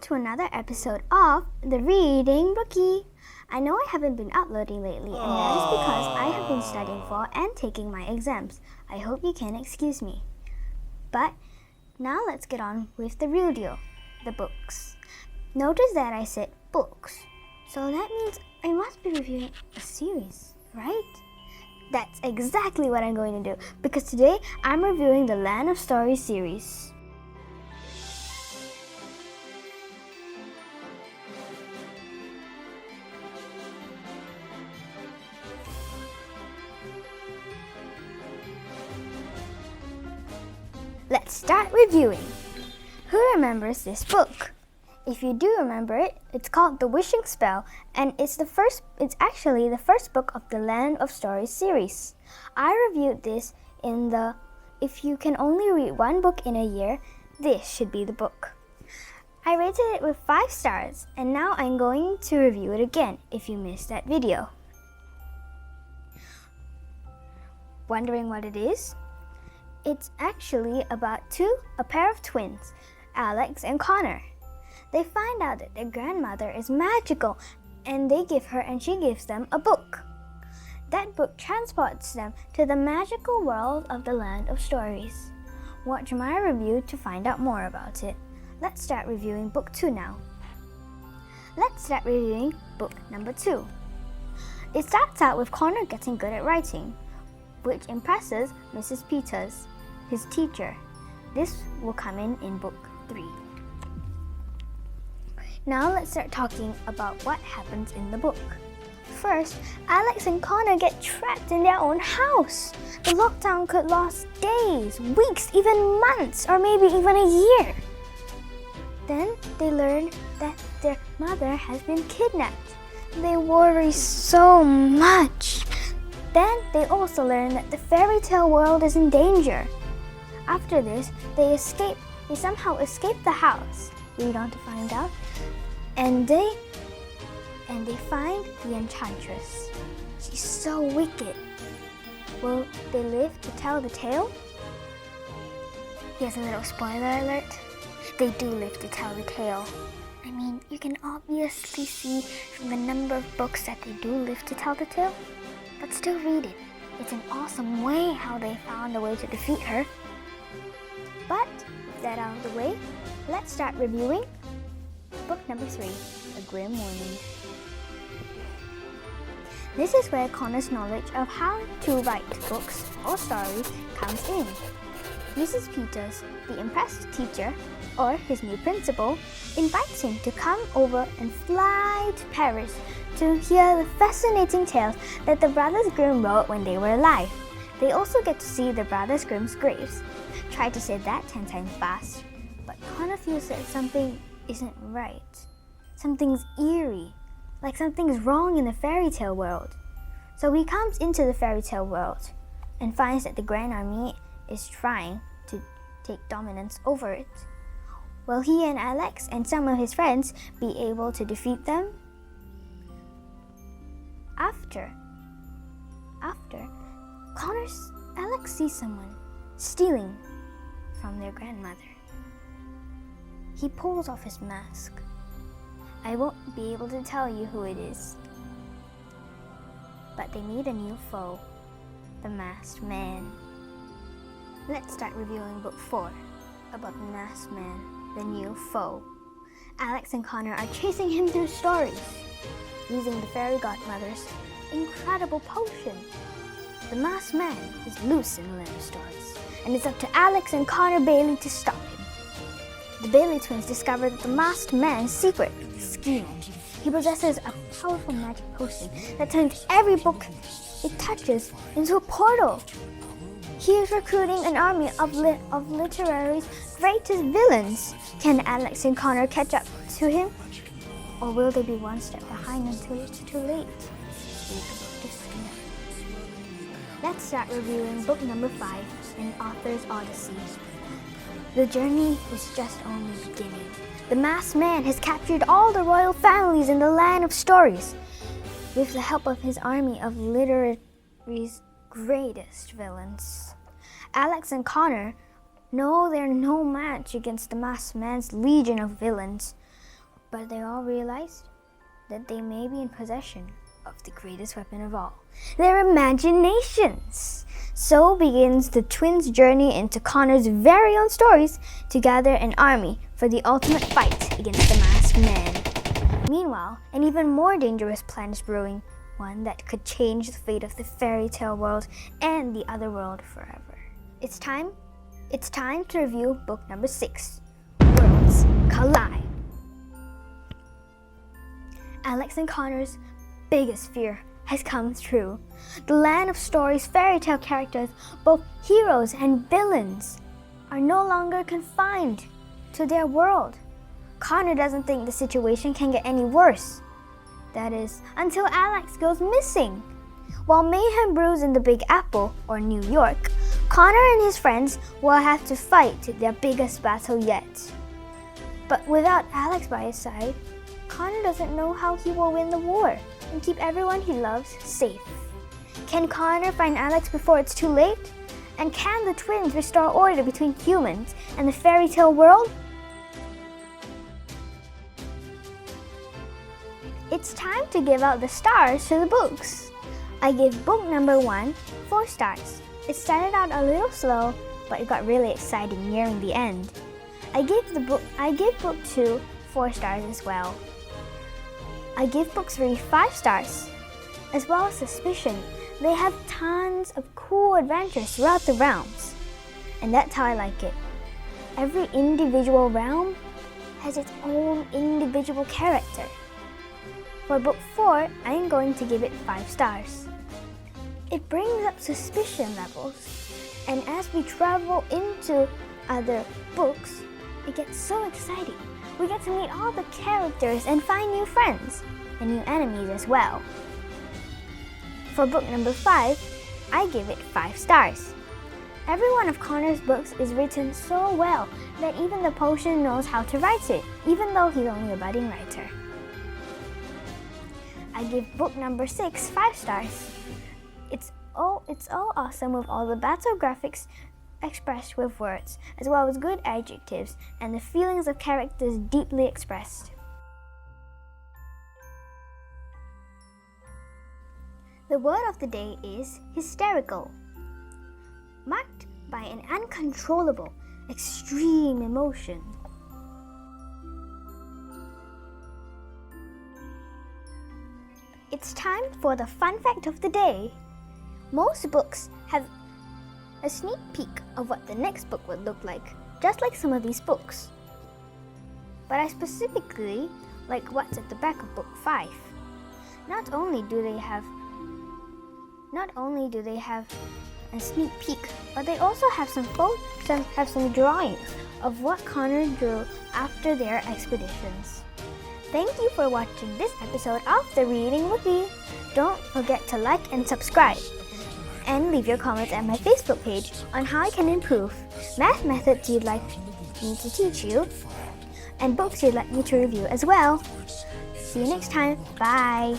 to another episode of The Reading Rookie. I know I haven't been uploading lately, and that is because I have been studying for and taking my exams. I hope you can excuse me. But now let's get on with the real deal, the books. Notice that I said books, so that means I must be reviewing a series, right? That's exactly what I'm going to do, because today I'm reviewing the Land of Stories series. Let's start reviewing. Who remembers this book? If you do remember it, it's called The Wishing Spell, and it's actually the first book of the Land of Stories series. I reviewed this in the If you can only read one book in a year, this should be the book. I rated it with 5 stars, and now I'm going to review it again if you missed that video. Wondering what it is? It's actually about a pair of twins, Alex and Connor. They find out that their grandmother is magical, and she gives them a book. That book transports them to the magical world of the Land of Stories. Watch my review to find out more about it. Let's start reviewing book 2 now. Let's start reviewing book number 2. It starts out with Connor getting good at writing, which impresses Mrs. Peters, his teacher. This will come in book 3. Now let's start talking about what happens in the book. First, Alex and Connor get trapped in their own house. The lockdown could last days, weeks, even months, or maybe even a year. Then they learn that their mother has been kidnapped. They worry so much. Then they also learn that the fairy tale world is in danger. After this, they somehow escape the house. Read on to find out. And they find the enchantress. She's so wicked. Will they live to tell the tale? Here's a little spoiler alert. They do live to tell the tale. I mean, you can obviously see from the number of books that they do live to tell the tale. But still read it. It's an awesome way how they found a way to defeat her. But with that out of the way, let's start reviewing book number 3, A Grim Warning. This is where Connor's knowledge of how to write books or stories comes in. Mrs. Peters, the impressed teacher, or his new principal, invites him to come over and fly to Paris to hear the fascinating tales that the Brothers Grimm wrote when they were alive. They also get to see the Brothers Grimm's graves. Try to say that 10 times fast, but Connor feels that something isn't right. Something's eerie, like something's wrong in the fairy tale world. So he comes into the fairy tale world and finds that the Grand Army is trying to take dominance over it. Will he and Alex and some of his friends be able to defeat them? After Alex sees someone stealing from their grandmother. He pulls off his mask. I won't be able to tell you who it is. But they meet a new foe, the Masked Man. Let's start reviewing book 4 about the Masked Man, the new foe. Alex and Connor are chasing him through stories, using the fairy godmother's incredible potion. The Masked Man is loose in the Land of Stories, and it's up to Alex and Connor Bailey to stop him. The Bailey twins discover that the Masked Man's secret is scheming. He possesses a powerful magic potion that turns every book it touches into a portal. He is recruiting an army of literary's greatest villains. Can Alex and Connor catch up to him? Or will they be one step behind until it's too late? Read the book to find out. Let's start reviewing book number 5, An Author's Odyssey. The journey is just only beginning. The Masked Man has captured all the royal families in the Land of Stories with the help of his army of literary's greatest villains. Alex and Connor know they're no match against the Masked Man's legion of villains. But they all realized that they may be in possession of the greatest weapon of all, their imaginations. So begins the twins' journey into Connor's very own stories to gather an army for the ultimate fight against the masked man. Meanwhile, an even more dangerous plan is brewing, one that could change the fate of the fairy tale world and the other world forever. It's time to review book number 6, Worlds Collide. Alex and Connor's biggest fear has come true. The land of stories, fairy tale characters, both heroes and villains, are no longer confined to their world. Connor doesn't think the situation can get any worse. That is, until Alex goes missing. While mayhem brews in the Big Apple, or New York, Connor and his friends will have to fight their biggest battle yet. But without Alex by his side, Connor doesn't know how he will win the war and keep everyone he loves safe. Can Connor find Alex before it's too late? And can the twins restore order between humans and the fairy tale world? It's time to give out the stars to the books. I give book number 1 4 stars. It started out a little slow, but it got really exciting nearing the end. I give book 2 4 stars as well. I give book 3 5 stars. As well as Suspicion, they have tons of cool adventures throughout the realms. And that's how I like it. Every individual realm has its own individual character. For book 4, I'm going to give it 5 stars. It brings up suspicion levels, and as we travel into other books, it gets so exciting. We get to meet all the characters and find new friends, and new enemies as well. For book number 5, I give it 5 stars. Every one of Connor's books is written so well that even the potion knows how to write it, even though he's only a budding writer. I give book number 6 5 stars. It's all awesome with all the battle graphics expressed with words, as well as good adjectives and the feelings of characters deeply expressed. The word of the day is hysterical, marked by an uncontrollable, extreme emotion. It's time for the fun fact of the day. Most books have a sneak peek of what the next book would look like, just like some of these books. But I specifically like what's at the back of book 5. Not only do they have a sneak peek, but they also have some drawings of what Connor drew after their expeditions. Thank you for watching this episode of The Reading Wiki. Don't forget to like and subscribe. And leave your comments at my Facebook page on how I can improve, math methods you'd like me to teach you, and books you'd like me to review as well. See you next time. Bye.